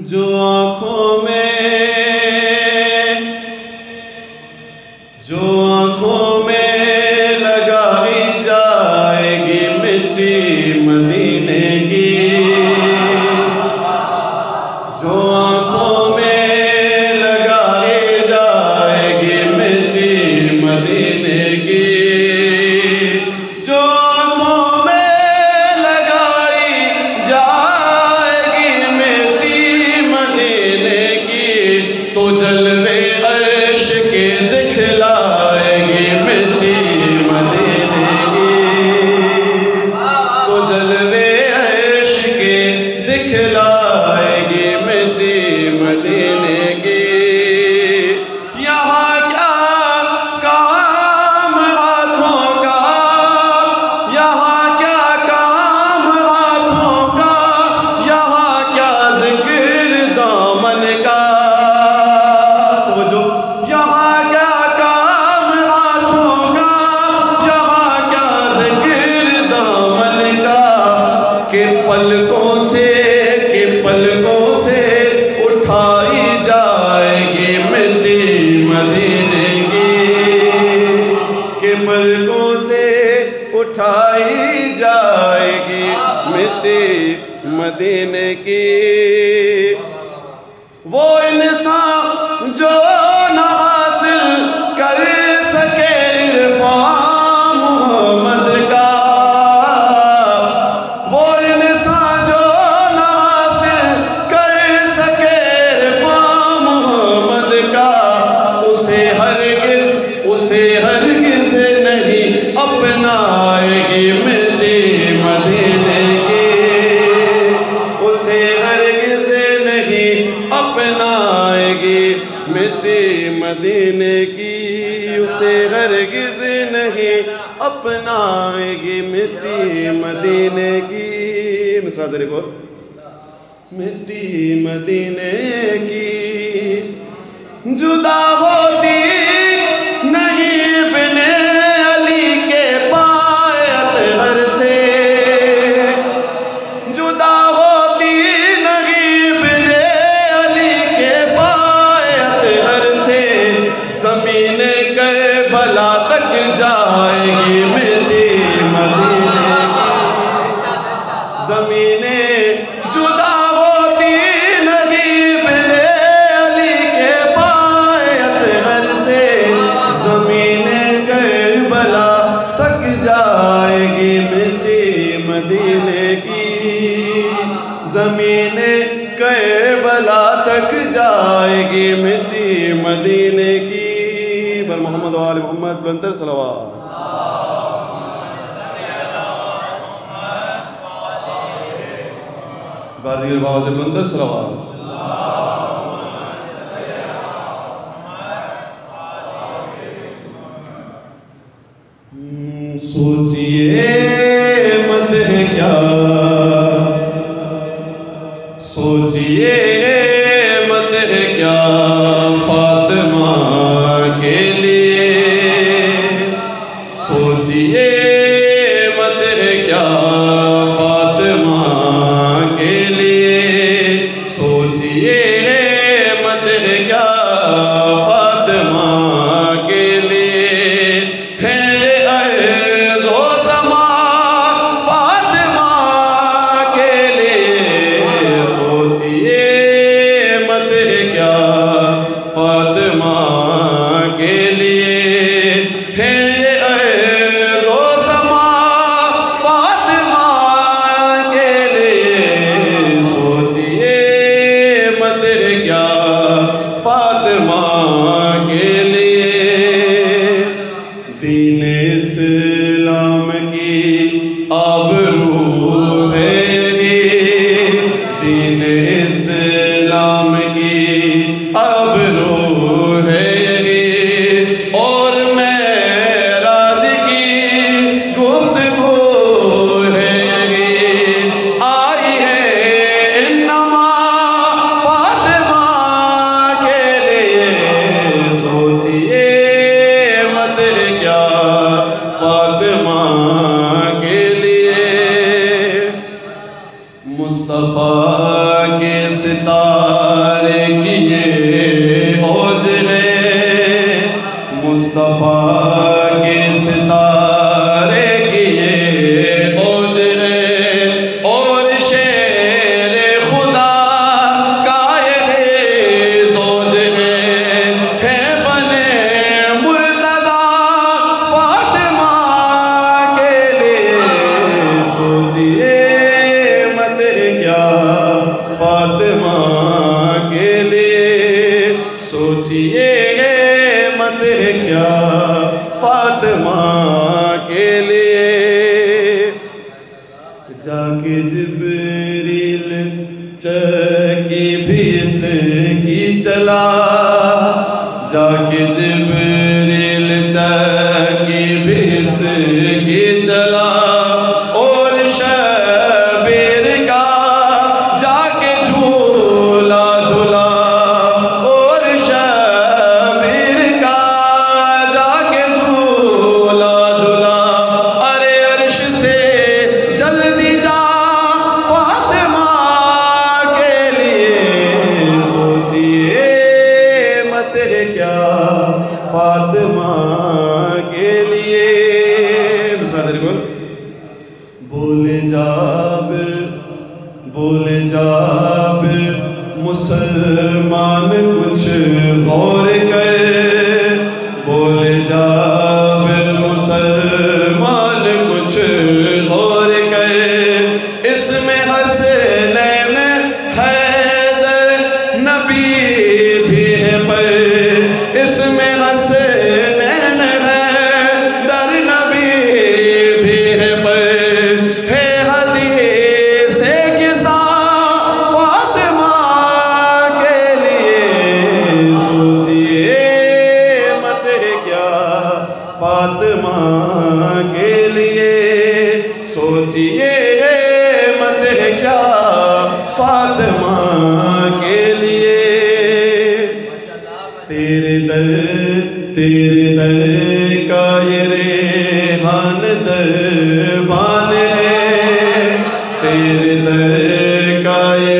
जो आँखों में लगाई जाएगी मिट्टी मदीने की, जो आँखों में लगाई जाएगी मिट्टी मदीने की, जो आँखों में लगाई जाएगी मिट्टी मदीने की, तो जलवे अर्श के दिखलाएगी मिट्टी मदीने की, तो जलवे अर्श के दिखलाएगी मिट्टी मदीने की। यहाँ क्या काम हाथों का, यहाँ क्या काम हाथों का, यहाँ क्या जिक्र दामन का, तो जो यहाँ क्या काम हाथों का, यहाँ क्या जिक्र दामन का, के पलकों से उठाई जाएगी मिट्टी मदीने की, के पलकों से उठाई जाएगी मिट्टी मदीने की। वो इंसान जो न हासिल कर सके इरफान मोहम्मद का, वो इंसान जो न हासिल कर सके इरफान मोहम्मद का, उसे हरगिज़ नहीं अपनाएगी मिट्टी मदीने की, उसे हरगिज़ नहीं अपनाएगी मिट्टी मदीने की, उसे हरगिज़ नहीं अपनाएगी मिट्टी मदीने की। मिसरा ज़रा को मिट्टी मदीने की जुदा होती नहीं बिने अली के पाए अतहर से, जुदा होती नहीं बिने अली के पाए अतहर से, ज़मीने करबला तक जाएगी मिट्टी मदीने की, ज़मीने जुदा होती नहीं बिने अली के पाए अतहर से, ज़मीने करबला तक जाएगी मिट्टी मदीने की, ज़मीने करबला तक जाएगी मिट्टी मदीने की। बर मोहम्मद व आले मोहम्मद बुलंदतर सलवात। बाज़ी आवाज़ बुलंदतर सलवात। सोचिए मत है क्या, सोचिए मत है क्या फातिमा के लिए, सोचिए मत है क्या फातिमा के लिए, सोचिए मत है क्या फातिमा के लिए, है अर्ज़ो समा फातिमा के लिए, सोचिए मत है क्या फातिमा के लिए, है अर्ज़ो समा फातिमा के लिए, सोचिए मत है क्या फातिमा के लिए। दीन इस्लाम की आबरू है ये, दीन इस्लाम की आबरू है ये, और मेराज की गुफ्तगू है ये, आई है इन्नमा फातिमा के लिए, सोचिए मत क्या फातिमा के लिए। मुस्तफ़ा के सितारे किए ओज है, मुस्तफा के सितारे किए ओज है, और शेर खुदा का ये जोज है बने मुर्तज़ा फातिमा के लिए। सोचिए मत क्या फातिमा के लिए, सोचिए मत क्या फातिमा के लिए। जाके जिब्रील चकी भी इसकी चला, जाके जिब्रील चकी भी इसकी चला, और शबीर का जाके झूला झूला, और शबीर का जाके झूला झूला। अरे अर्श से जल्दी जा फातिमा के लिए, सोचिए मत क्या फातिमा के लिए। बोले जाबिर, बोले जाबिर मुसलमान कुछ गौर कर, बोले जाबिर मुसलमान कुछ गौर कर। इसमें हसनैन हैदर नबी भी है पर, इसमें हसनैन हैदर नबी भी है पर, है हदीस किस्सा फातिमा के लिए। सोचिए मत क्या फातिमा के लिए, सोचिए मत क्या फातिमा के लिए। तेरे दर का ये रेहान दरबान है, तेरे दर का ये